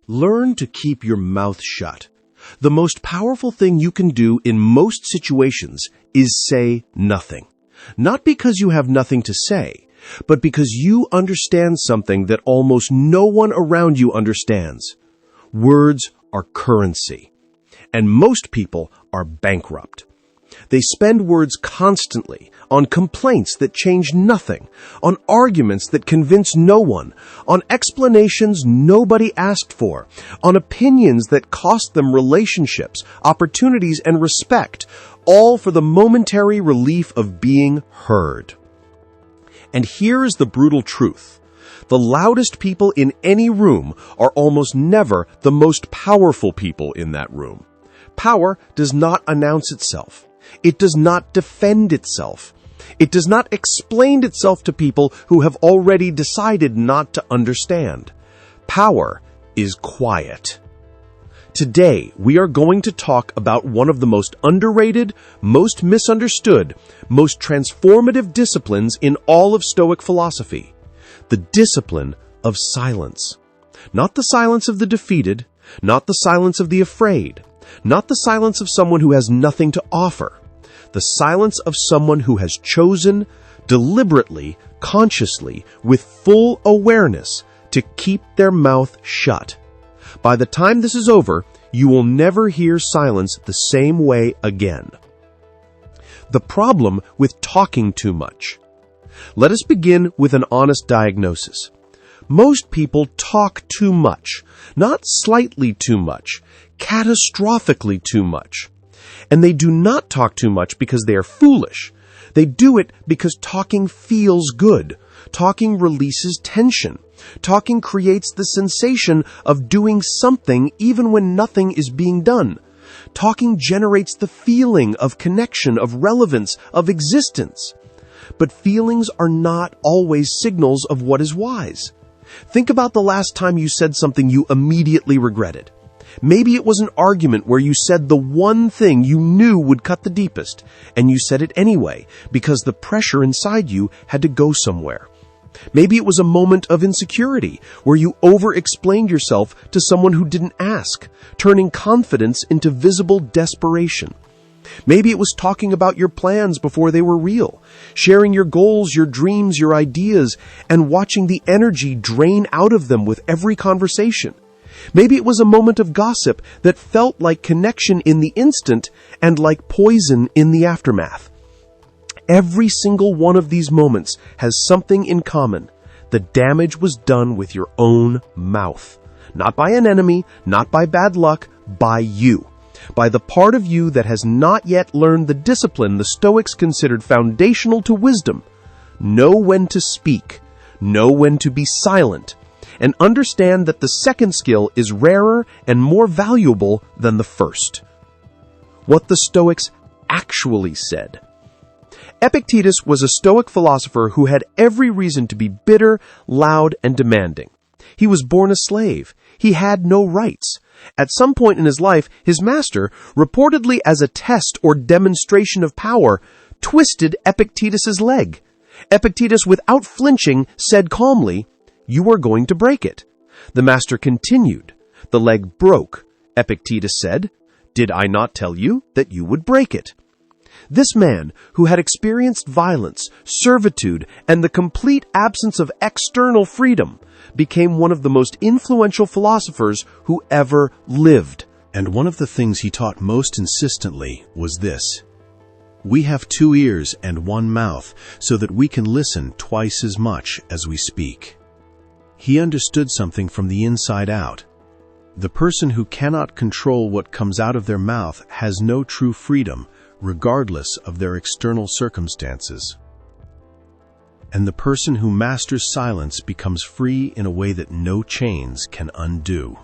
Learn to keep your mouth shut. The most powerful thing you can do in most situations is say nothing. Not because you have nothing to say, but because you understand something that almost no one around you understands. Words are currency, and most people are bankrupt. They spend words constantly on complaints that change nothing, on arguments that convince no one, on explanations nobody asked for, on opinions that cost them relationships, opportunities, and respect, all for the momentary relief of being heard. And here is the brutal truth. The loudest people in any room are almost never the most powerful people in that room. Power does not announce itself. It does not defend itself. It does not explain itself to people who have already decided not to understand. Power is quiet. Today, we are going to talk about one of the most underrated, most misunderstood, most transformative disciplines in all of Stoic philosophy. The discipline of silence. Not the silence of the defeated, not the silence of the afraid, not the silence of someone who has nothing to offer. The silence of someone who has chosen, deliberately, consciously, with full awareness, to keep their mouth shut. By the time this is over, you will never hear silence the same way again. The problem with talking too much. Let us begin with an honest diagnosis. Most people talk too much, not slightly too much, catastrophically too much. And they do not talk too much because they are foolish. They do it because talking feels good. Talking releases tension. Talking creates the sensation of doing something even when nothing is being done. Talking generates the feeling of connection, of relevance, of existence. But feelings are not always signals of what is wise. Think about the last time you said something you immediately regretted. Maybe it was an argument where you said the one thing you knew would cut the deepest, and you said it anyway because the pressure inside you had to go somewhere. Maybe it was a moment of insecurity where you over-explained yourself to someone who didn't ask, turning confidence into visible desperation. Maybe it was talking about your plans before they were real, sharing your goals, your dreams, your ideas, and watching the energy drain out of them with every conversation. Maybe it was a moment of gossip that felt like connection in the instant and like poison in the aftermath. Every single one of these moments has something in common. The damage was done with your own mouth. Not by an enemy, not by bad luck, by you. By the part of you that has not yet learned the discipline the Stoics considered foundational to wisdom. Know when to speak. Know when to be silent. And understand that the second skill is rarer and more valuable than the first. What the Stoics actually said. Epictetus was a Stoic philosopher who had every reason to be bitter, loud, and demanding. He was born a slave. He had no rights. At some point in his life, his master, reportedly as a test or demonstration of power, twisted Epictetus's leg. Epictetus, without flinching, said calmly, "You are going to break it." The master continued. The leg broke. Epictetus said, "Did I not tell you that you would break it?" This man, who had experienced violence, servitude, and the complete absence of external freedom, became one of the most influential philosophers who ever lived. And one of the things he taught most insistently was this: we have 2 ears and 1 mouth, so that we can listen twice as much as we speak. He understood something from the inside out. The person who cannot control what comes out of their mouth has no true freedom, regardless of their external circumstances. And the person who masters silence becomes free in a way that no chains can undo.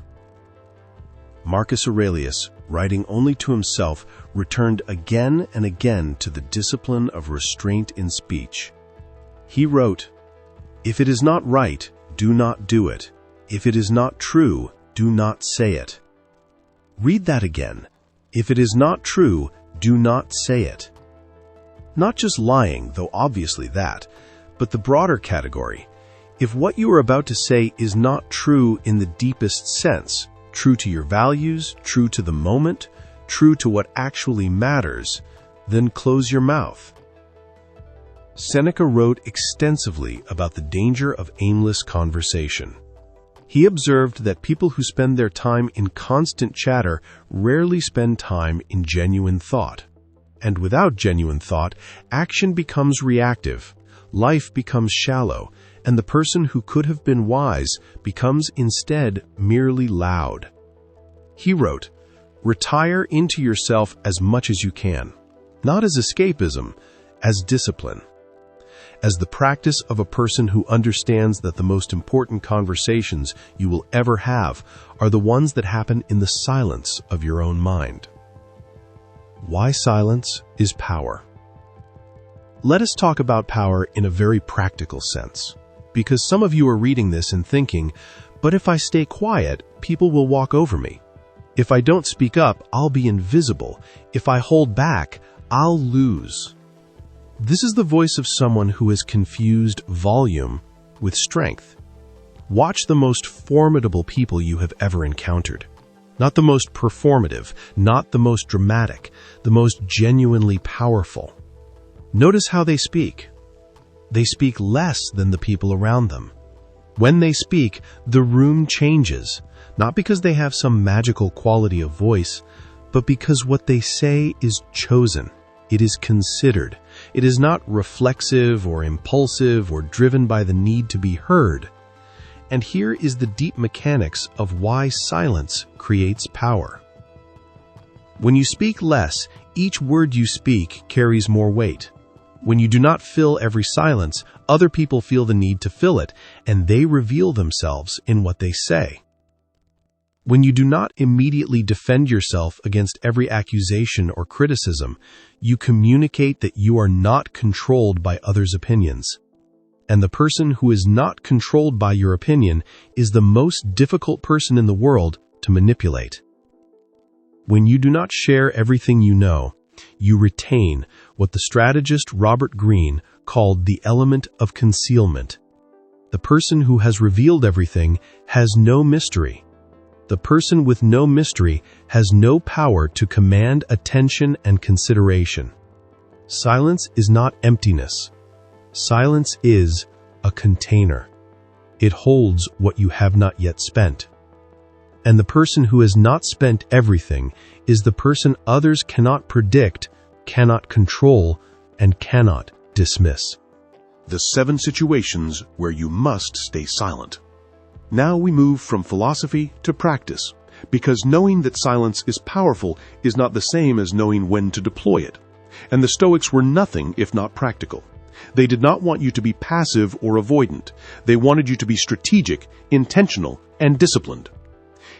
Marcus Aurelius, writing only to himself, returned again and again to the discipline of restraint in speech. He wrote, "If it is not right, do not do it. If it is not true, do not say it." Read that again. If it is not true, do not say it. Not just lying, though obviously that, but the broader category. If what you are about to say is not true in the deepest sense, true to your values, true to the moment, true to what actually matters, then close your mouth. Seneca wrote extensively about the danger of aimless conversation. He observed that people who spend their time in constant chatter rarely spend time in genuine thought. And without genuine thought, action becomes reactive, life becomes shallow, and the person who could have been wise becomes instead merely loud. He wrote, "Retire into yourself as much as you can, not as escapism, as discipline, as the practice of a person who understands that the most important conversations you will ever have are the ones that happen in the silence of your own mind." Why silence is power. Let us talk about power in a very practical sense, because some of you are reading this and thinking, but if I stay quiet, people will walk over me. If I don't speak up, I'll be invisible. If I hold back, I'll lose. This is the voice of someone who has confused volume with strength. Watch the most formidable people you have ever encountered. Not the most performative, not the most dramatic, the most genuinely powerful. Notice how they speak. They speak less than the people around them. When they speak, the room changes, not because they have some magical quality of voice, but because what they say is chosen. It is considered. It is not reflexive or impulsive or driven by the need to be heard. And here is the deep mechanics of why silence creates power. When you speak less, each word you speak carries more weight. When you do not fill every silence, other people feel the need to fill it, and they reveal themselves in what they say. When you do not immediately defend yourself against every accusation or criticism, you communicate that you are not controlled by others' opinions. And the person who is not controlled by your opinion is the most difficult person in the world to manipulate. When you do not share everything you know, you retain what the strategist Robert Greene called the element of concealment. The person who has revealed everything has no mystery. The person with no mystery has no power to command attention and consideration. Silence is not emptiness. Silence is a container. It holds what you have not yet spent. And the person who has not spent everything is the person others cannot predict, cannot control, and cannot dismiss. The 7 situations where you must stay silent. Now we move from philosophy to practice, because knowing that silence is powerful is not the same as knowing when to deploy it. And the Stoics were nothing if not practical. They did not want you to be passive or avoidant. They wanted you to be strategic, intentional, and disciplined.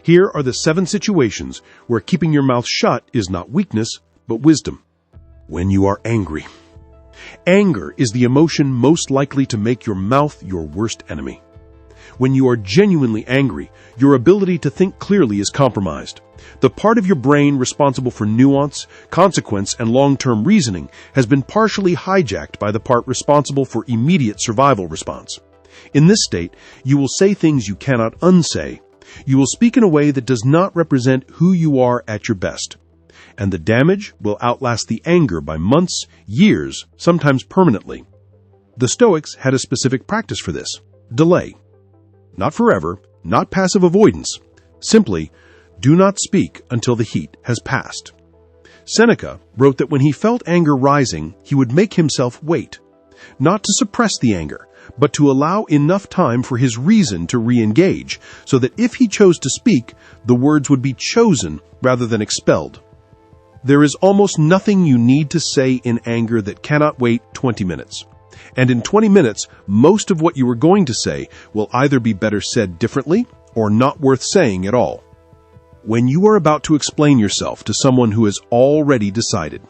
Here are the 7 situations where keeping your mouth shut is not weakness, but wisdom. When you are angry. Anger is the emotion most likely to make your mouth your worst enemy. When you are genuinely angry, your ability to think clearly is compromised. The part of your brain responsible for nuance, consequence, and long-term reasoning has been partially hijacked by the part responsible for immediate survival response. In this state, you will say things you cannot unsay. You will speak in a way that does not represent who you are at your best. And the damage will outlast the anger by months, years, sometimes permanently. The Stoics had a specific practice for this: delay. Not forever, not passive avoidance. Simply, do not speak until the heat has passed. Seneca wrote that when he felt anger rising, he would make himself wait, not to suppress the anger, but to allow enough time for his reason to re-engage, so that if he chose to speak, the words would be chosen rather than expelled. There is almost nothing you need to say in anger that cannot wait 20 minutes. And in 20 minutes, most of what you were going to say will either be better said differently or not worth saying at all. When you are about to explain yourself to someone who has already decided.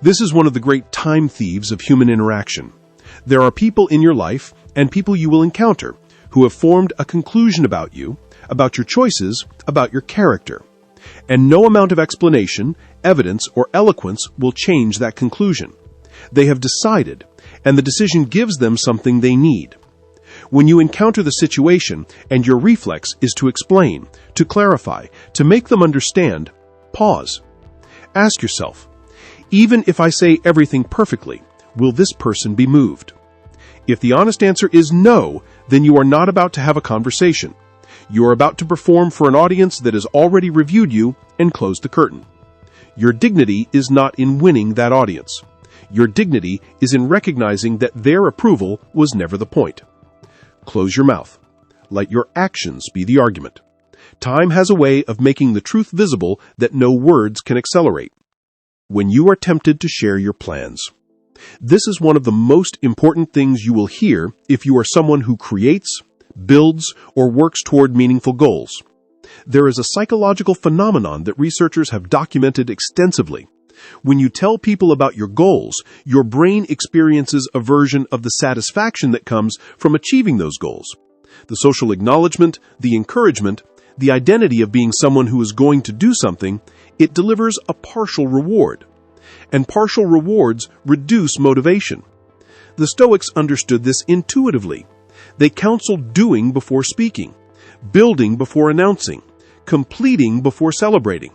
This is one of the great time thieves of human interaction. There are people in your life and people you will encounter who have formed a conclusion about you, about your choices, about your character. And no amount of explanation, evidence, or eloquence will change that conclusion. They have decided, and the decision gives them something they need. When you encounter the situation and your reflex is to explain, to clarify, to make them understand, pause. Ask yourself, even if I say everything perfectly, will this person be moved? If the honest answer is no, then you are not about to have a conversation. You are about to perform for an audience that has already reviewed you and closed the curtain. Your dignity is not in winning that audience. Your dignity is in recognizing that their approval was never the point. Close your mouth. Let your actions be the argument. Time has a way of making the truth visible that no words can accelerate. When you are tempted to share your plans, this is one of the most important things you will hear if you are someone who creates, builds, or works toward meaningful goals. There is a psychological phenomenon that researchers have documented extensively. When you tell people about your goals, your brain experiences a version of the satisfaction that comes from achieving those goals. The social acknowledgement, the encouragement, the identity of being someone who is going to do something, it delivers a partial reward. And partial rewards reduce motivation. The Stoics understood this intuitively. They counseled doing before speaking, building before announcing, completing before celebrating.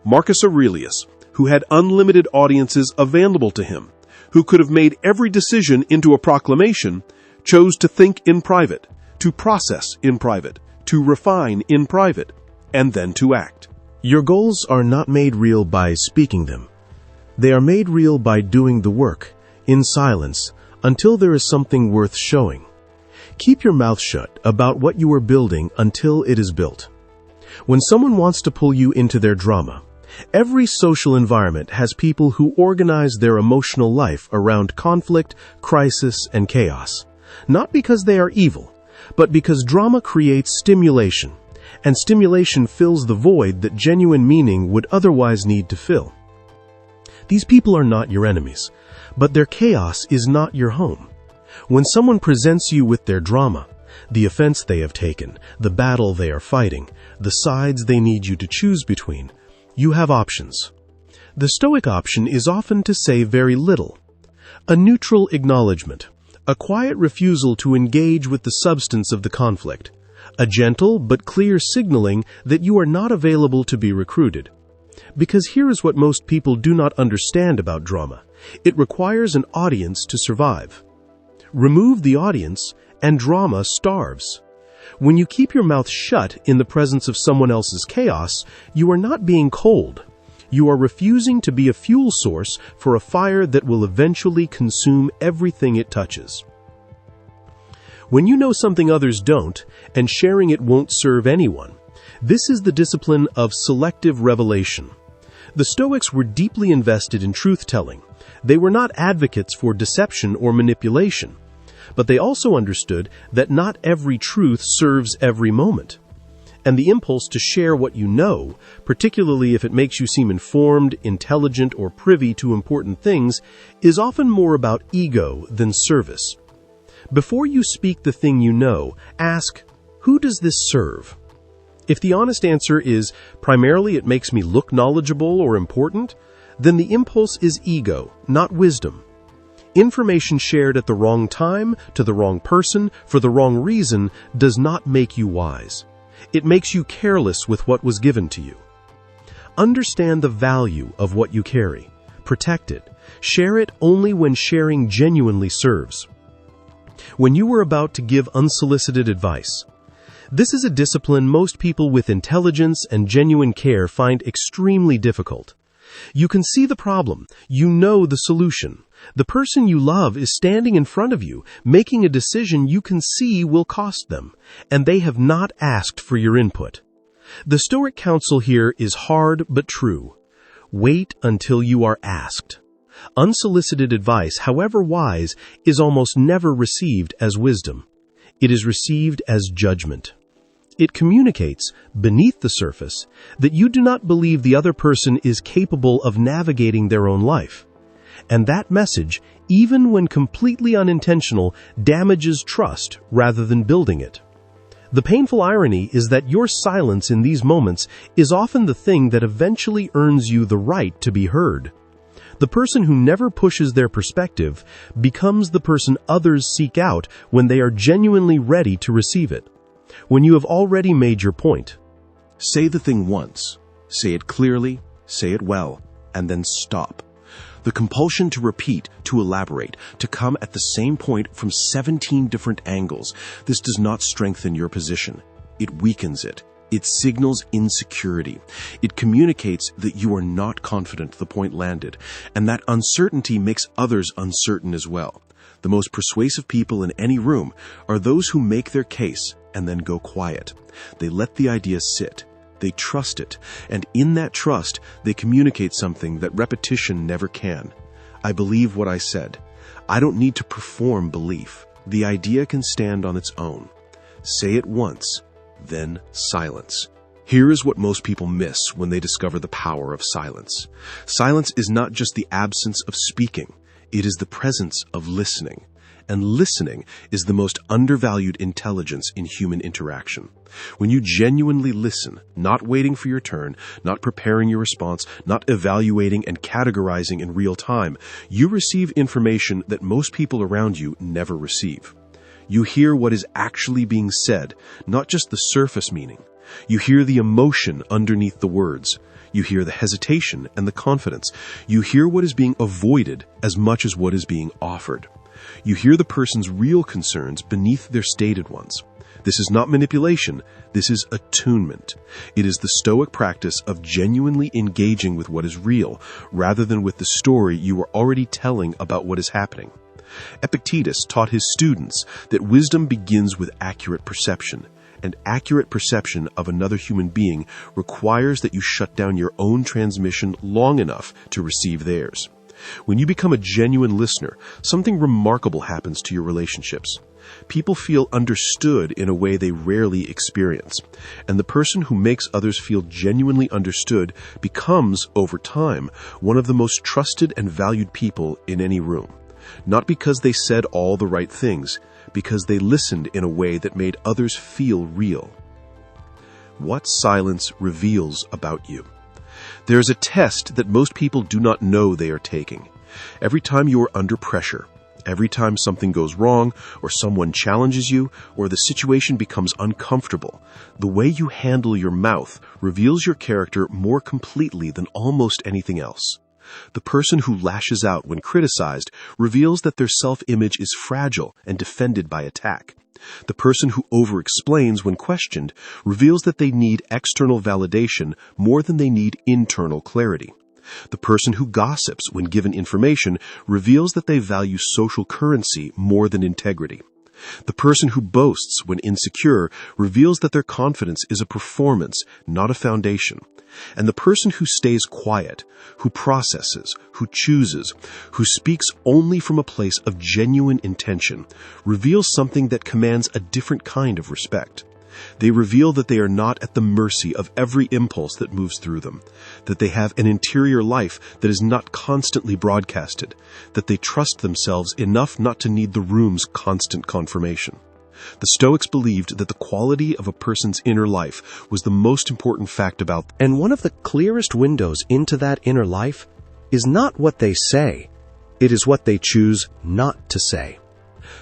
Marcus Aurelius, who had unlimited audiences available to him, who could have made every decision into a proclamation, chose to think in private, to process in private, to refine in private, and then to act. Your goals are not made real by speaking them. They are made real by doing the work, in silence, until there is something worth showing. Keep your mouth shut about what you are building until it is built. When someone wants to pull you into their drama, every social environment has people who organize their emotional life around conflict, crisis, and chaos. Not because they are evil, but because drama creates stimulation, and stimulation fills the void that genuine meaning would otherwise need to fill. These people are not your enemies, but their chaos is not your home. When someone presents you with their drama, the offense they have taken, the battle they are fighting, the sides they need you to choose between, you have options. The Stoic option is often to say very little. A neutral acknowledgement, a quiet refusal to engage with the substance of the conflict, a gentle but clear signaling that you are not available to be recruited. Because here is what most people do not understand about drama. It requires an audience to survive. Remove the audience, and drama starves. When you keep your mouth shut in the presence of someone else's chaos, you are not being cold. You are refusing to be a fuel source for a fire that will eventually consume everything it touches. When you know something others don't, and sharing it won't serve anyone, this is the discipline of selective revelation. The Stoics were deeply invested in truth-telling. They were not advocates for deception or manipulation, but they also understood that not every truth serves every moment. And the impulse to share what you know, particularly if it makes you seem informed, intelligent, or privy to important things, is often more about ego than service. Before you speak the thing you know, ask, who does this serve? If the honest answer is, primarily it makes me look knowledgeable or important, then the impulse is ego, not wisdom. Information shared at the wrong time, to the wrong person, for the wrong reason, does not make you wise. It makes you careless with what was given to you. Understand the value of what you carry. Protect it. Share it only when sharing genuinely serves. When you are about to give unsolicited advice, this is a discipline most people with intelligence and genuine care find extremely difficult. You can see the problem. You know the solution. The person you love is standing in front of you, making a decision you can see will cost them, and they have not asked for your input. The Stoic counsel here is hard but true. Wait until you are asked. Unsolicited advice, however wise, is almost never received as wisdom. It is received as judgment. It communicates, beneath the surface, that you do not believe the other person is capable of navigating their own life. And that message, even when completely unintentional, damages trust rather than building it. The painful irony is that your silence in these moments is often the thing that eventually earns you the right to be heard. The person who never pushes their perspective becomes the person others seek out when they are genuinely ready to receive it. When you have already made your point, Say the thing once, say it clearly, say it well, and then stop. The compulsion to repeat, to elaborate, to come at the same point from 17 different angles, this does not strengthen your position. It weakens it. It signals insecurity. It communicates that you are not confident the point landed, and that uncertainty makes others uncertain as well. The most persuasive people in any room are those who make their case and then go quiet. They let the idea sit. They trust it, and in that trust, they communicate something that repetition never can. I believe what I said. I don't need to perform belief. The idea can stand on its own. Say it once, then silence. Here is what most people miss when they discover the power of silence. Silence is not just the absence of speaking. It is the presence of listening. And listening is the most undervalued intelligence in human interaction. When you genuinely listen, not waiting for your turn, not preparing your response, not evaluating and categorizing in real time, you receive information that most people around you never receive. You hear what is actually being said, not just the surface meaning. You hear the emotion underneath the words. You hear the hesitation and the confidence. You hear what is being avoided as much as what is being offered. You hear the person's real concerns beneath their stated ones. This is not manipulation. This is attunement. It is the Stoic practice of genuinely engaging with what is real, rather than with the story you are already telling about what is happening. Epictetus taught his students that wisdom begins with accurate perception, and accurate perception of another human being requires that you shut down your own transmission long enough to receive theirs. When you become a genuine listener, something remarkable happens to your relationships. People feel understood in a way they rarely experience, and the person who makes others feel genuinely understood becomes, over time, one of the most trusted and valued people in any room. Not because they said all the right things, because they listened in a way that made others feel real. What silence reveals about you? There is a test that most people do not know they are taking. Every time you are under pressure, every time something goes wrong, or someone challenges you, or the situation becomes uncomfortable, the way you handle your mouth reveals your character more completely than almost anything else. The person who lashes out when criticized reveals that their self-image is fragile and defended by attack. The person who over-explains when questioned reveals that they need external validation more than they need internal clarity. The person who gossips when given information reveals that they value social currency more than integrity. The person who boasts when insecure reveals that their confidence is a performance, not a foundation. And the person who stays quiet, who processes, who chooses, who speaks only from a place of genuine intention, reveals something that commands a different kind of respect. They reveal that they are not at the mercy of every impulse that moves through them, that they have an interior life that is not constantly broadcasted, that they trust themselves enough not to need the room's constant confirmation. The Stoics believed that the quality of a person's inner life was the most important fact about them. And one of the clearest windows into that inner life is not what they say, it is what they choose not to say.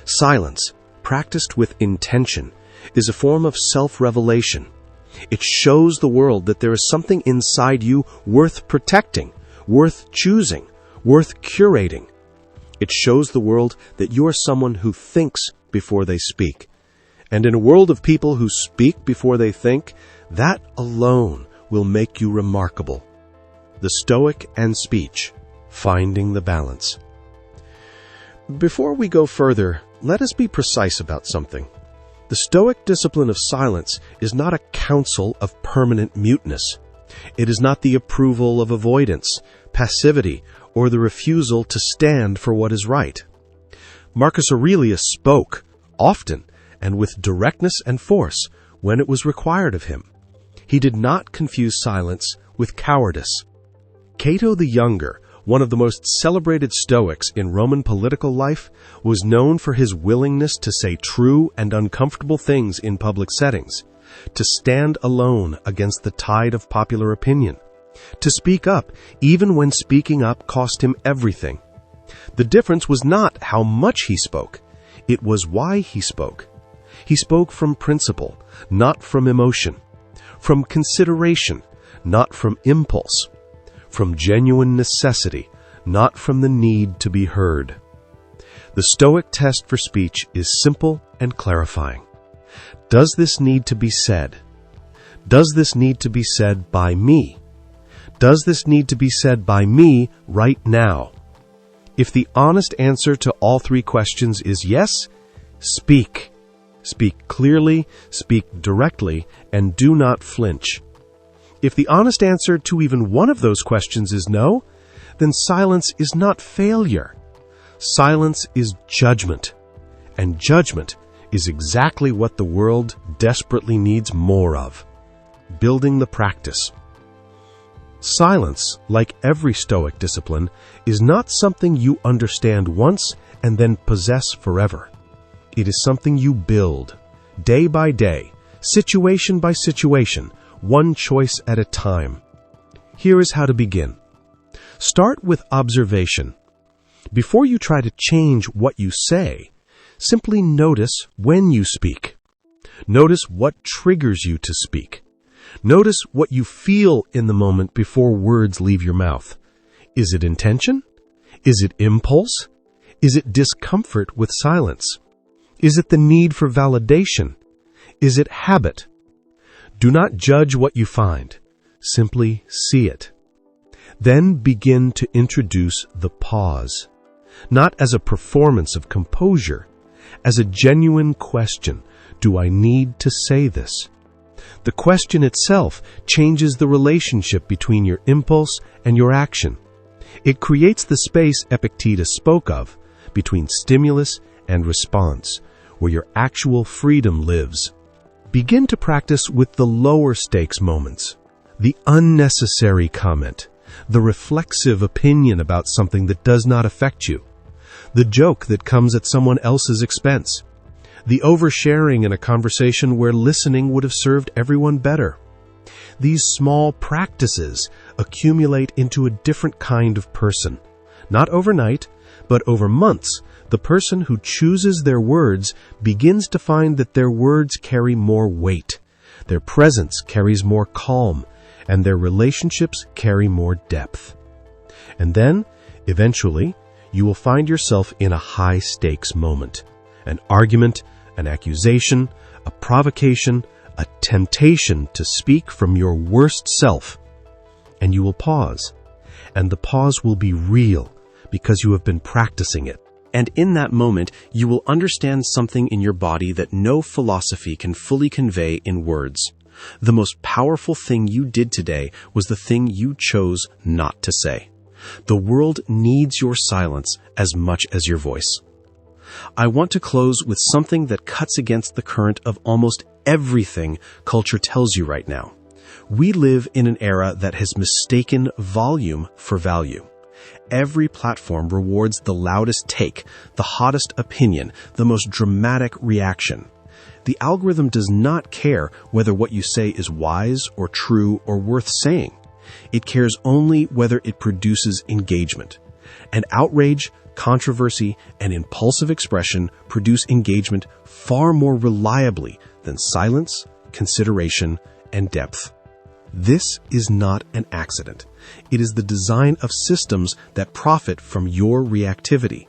Silence, practiced with intention, is a form of self-revelation. It shows the world that there is something inside you worth protecting, worth choosing, worth curating. It shows the world that you are someone who thinks before they speak. And in a world of people who speak before they think, that alone will make you remarkable. The Stoic and speech, finding the balance. Before we go further, let us be precise about something. The Stoic discipline of silence is not a counsel of permanent muteness. It is not the approval of avoidance, passivity, or the refusal to stand for what is right. Marcus Aurelius spoke, often, and with directness and force, when it was required of him. He did not confuse silence with cowardice. Cato the Younger, one of the most celebrated Stoics in Roman political life, was known for his willingness to say true and uncomfortable things in public settings, to stand alone against the tide of popular opinion, To speak up, even when speaking up cost him everything. The difference was not how much he spoke, it was why he spoke. He spoke from principle, not from emotion, from consideration, not from impulse, from genuine necessity, not from the need to be heard. The Stoic test for speech is simple and clarifying. Does this need to be said? Does this need to be said by me? Does this need to be said by me right now? If the honest answer to all three questions is yes, speak. Speak clearly, speak directly, and do not flinch. If the honest answer to even one of those questions is no, then silence is not failure. Silence is judgment. And judgment is exactly what the world desperately needs more of. Building the practice. Silence, like every Stoic discipline, is not something you understand once and then possess forever. It is something you build, day by day, situation by situation, one choice at a time. Here is how to begin. Start with observation. Before you try to change what you say, simply notice when you speak. Notice what triggers you to speak. Notice what you feel in the moment before words leave your mouth. Is it intention? Is it impulse? Is it discomfort with silence? Is it the need for validation? Is it habit? Do not judge what you find. Simply see it. Then begin to introduce the pause, not as a performance of composure, as a genuine question. Do I need to say this? The question itself changes the relationship between your impulse and your action. It creates the space Epictetus spoke of between stimulus and response, where your actual freedom lives. Begin to practice with the lower stakes moments, the unnecessary comment, the reflexive opinion about something that does not affect you, the joke that comes at someone else's expense, the oversharing in a conversation where listening would have served everyone better. These small practices accumulate into a different kind of person. Not overnight, but over months, the person who chooses their words begins to find that their words carry more weight, their presence carries more calm, and their relationships carry more depth. And then, eventually, you will find yourself in a high-stakes moment. An argument, an accusation, a provocation, a temptation to speak from your worst self. And you will pause. And the pause will be real because you have been practicing it. And in that moment, you will understand something in your body that no philosophy can fully convey in words. The most powerful thing you did today was the thing you chose not to say. The world needs your silence as much as your voice. I want to close with something that cuts against the current of almost everything culture tells you right now. We live in an era that has mistaken volume for value. Every platform rewards the loudest take, the hottest opinion, the most dramatic reaction. The algorithm does not care whether what you say is wise or true or worth saying. It cares only whether it produces engagement. And outrage, controversy, and impulsive expression produce engagement far more reliably than silence, consideration, and depth. This is not an accident. It is the design of systems that profit from your reactivity.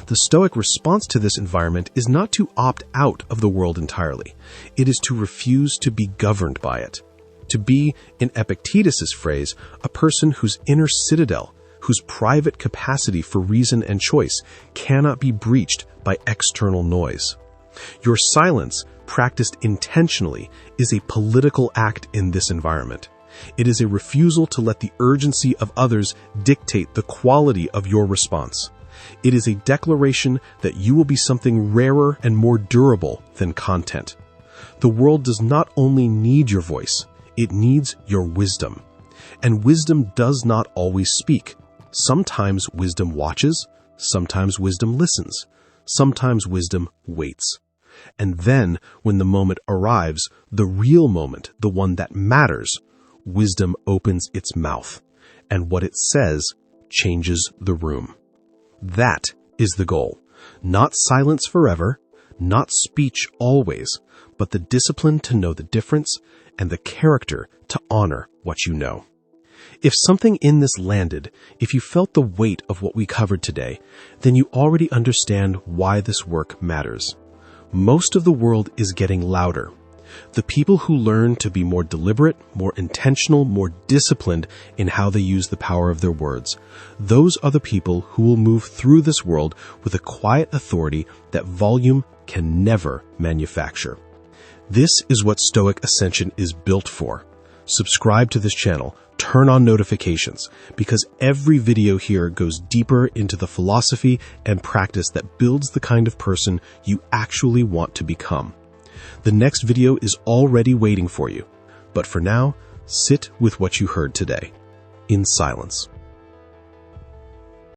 The Stoic response to this environment is not to opt out of the world entirely. It is to refuse to be governed by it. To be, in Epictetus's phrase, a person whose inner citadel, whose private capacity for reason and choice cannot be breached by external noise. Your silence, practiced intentionally, is a political act in this environment. It is a refusal to let the urgency of others dictate the quality of your response. It is a declaration that you will be something rarer and more durable than content. The world does not only need your voice, it needs your wisdom. And wisdom does not always speak. Sometimes wisdom watches, sometimes wisdom listens, sometimes wisdom waits. And then, when the moment arrives, the real moment, the one that matters, wisdom opens its mouth, and what it says changes the room. That is the goal. Not silence forever, not speech always, but the discipline to know the difference and the character to honor what you know. If something in this landed, if you felt the weight of what we covered today, then you already understand why this work matters. Most of the world is getting louder. The people who learn to be more deliberate, more intentional, more disciplined in how they use the power of their words, those are the people who will move through this world with a quiet authority that volume can never manufacture. This is what Stoic Ascension is built for. Subscribe to this channel, turn on notifications, because every video here goes deeper into the philosophy and practice that builds the kind of person you actually want to become. The next video is already waiting for you, but for now, sit with what you heard today, in silence.